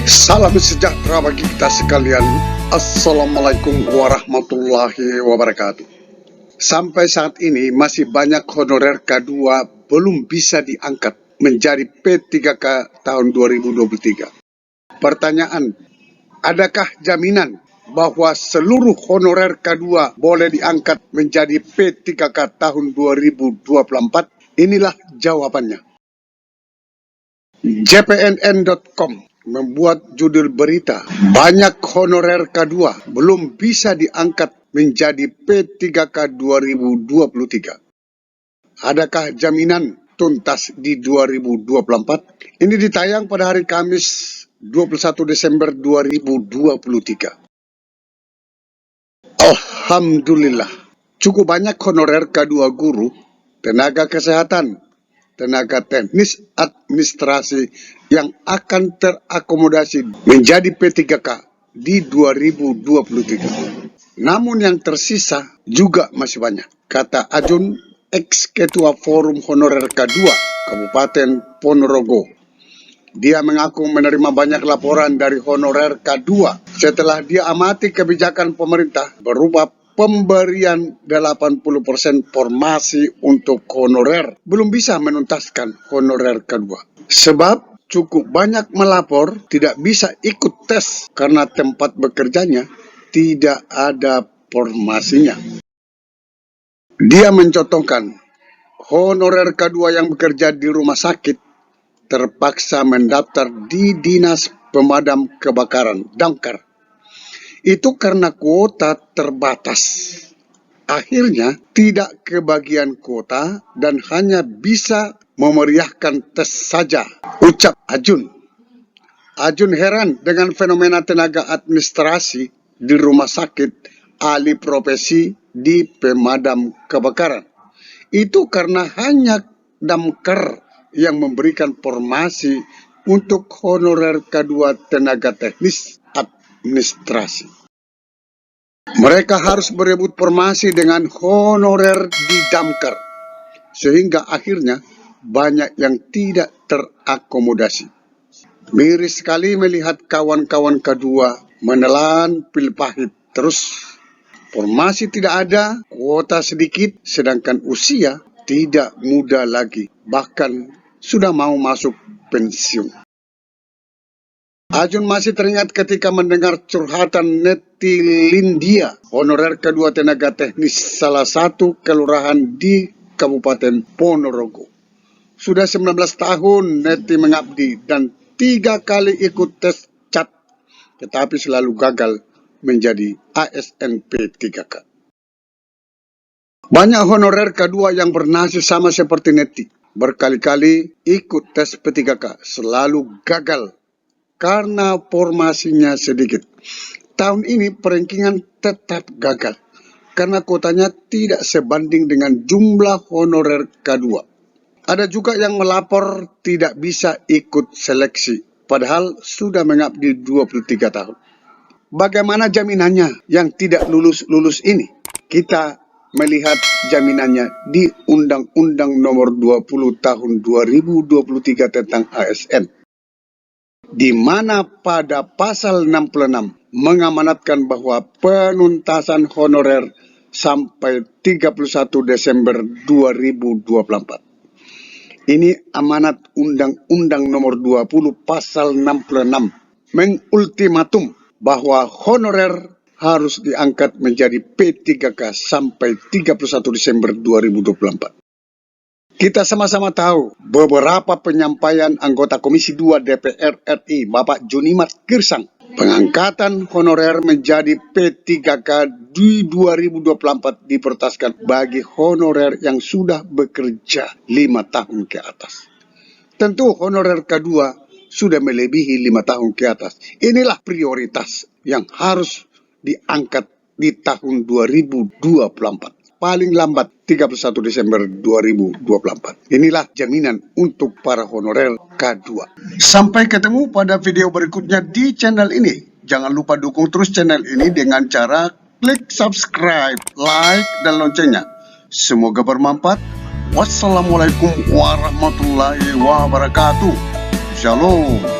Salam sejahtera bagi kita sekalian. Assalamualaikum warahmatullahi wabarakatuh. Sampai saat ini masih banyak honorer K2 belum bisa diangkat menjadi P3K tahun 2023. Pertanyaan, adakah jaminan bahwa seluruh honorer K2 boleh diangkat menjadi P3K tahun 2024? Inilah jawabannya. JPNN.com membuat judul berita, banyak honorer K2 belum bisa diangkat menjadi P3K 2023. Adakah jaminan tuntas di 2024? Ini ditayang pada hari Kamis 21 Desember 2023. Alhamdulillah, cukup banyak honorer K2 guru, tenaga kesehatan, tenaga teknis administrasi yang akan terakomodasi menjadi P3K di 2023. Namun yang tersisa juga masih banyak, kata Ajun, ex-ketua Forum Honorer K2 Kabupaten Ponorogo. Dia mengaku menerima banyak laporan dari honorer K2 setelah dia amati kebijakan pemerintah berupa pemberian 80% formasi untuk honorer, belum bisa menuntaskan honorer K2. Sebab cukup banyak melapor tidak bisa ikut tes karena tempat bekerjanya tidak ada formasinya. Dia mencontohkan, honorer K2 yang bekerja di rumah sakit terpaksa mendaftar di Dinas Pemadam Kebakaran, Damkar. Itu karena kuota terbatas. Akhirnya tidak kebagian kuota dan hanya bisa memeriahkan tes saja, ucap Ajun. Ajun heran dengan fenomena tenaga administrasi di rumah sakit ahli profesi di pemadam kebakaran. Itu karena hanya Damkar yang memberikan formasi untuk honorer K2 tenaga teknis administrasi. Mereka harus berebut formasi dengan honorer di Damkar, sehingga akhirnya banyak yang tidak terakomodasi. Miris sekali melihat kawan-kawan K2 menelan pil pahit terus. Formasi tidak ada, kuota sedikit, sedangkan usia tidak muda lagi, bahkan sudah mau masuk pensiun. Ajun masih teringat ketika mendengar curhatan Neti Lindia, honorer K2 tenaga teknis salah satu kelurahan di Kabupaten Ponorogo. Sudah 19 tahun Neti mengabdi dan 3 kali ikut tes CAT, tetapi selalu gagal menjadi ASN P3K. Banyak honorer K2 yang bernasib sama seperti Neti, berkali-kali ikut tes P3K, selalu gagal karena formasinya sedikit. Tahun ini perankingan tetap gagal karena kuotanya tidak sebanding dengan jumlah honorer K2. Ada juga yang melapor tidak bisa ikut seleksi, padahal sudah mengabdi 23 tahun. Bagaimana jaminannya yang tidak lulus ini? Kita melihat jaminannya di Undang-Undang Nomor 20 Tahun 2023 tentang ASN. Di mana pada pasal 66 mengamanatkan bahwa penuntasan honorer sampai 31 Desember 2024. Ini amanat Undang-Undang Nomor 20 pasal 66 mengultimatum bahwa honorer harus diangkat menjadi P3K sampai 31 Desember 2024. Kita sama-sama tahu beberapa penyampaian anggota Komisi 2 DPR RI, Bapak Junimat Girsang, pengangkatan honorer menjadi P3K di 2024 diprioritaskan bagi honorer yang sudah bekerja 5 tahun ke atas. Tentu honorer K2 sudah melebihi 5 tahun ke atas. Inilah prioritas yang harus diangkat di tahun 2024. Paling lambat 31 Desember 2024. Inilah jaminan untuk para honorer K2. Sampai ketemu pada video berikutnya di channel ini. Jangan lupa dukung terus channel ini dengan cara klik subscribe, like, dan loncengnya. Semoga bermanfaat. Wassalamualaikum warahmatullahi wabarakatuh. Shalom.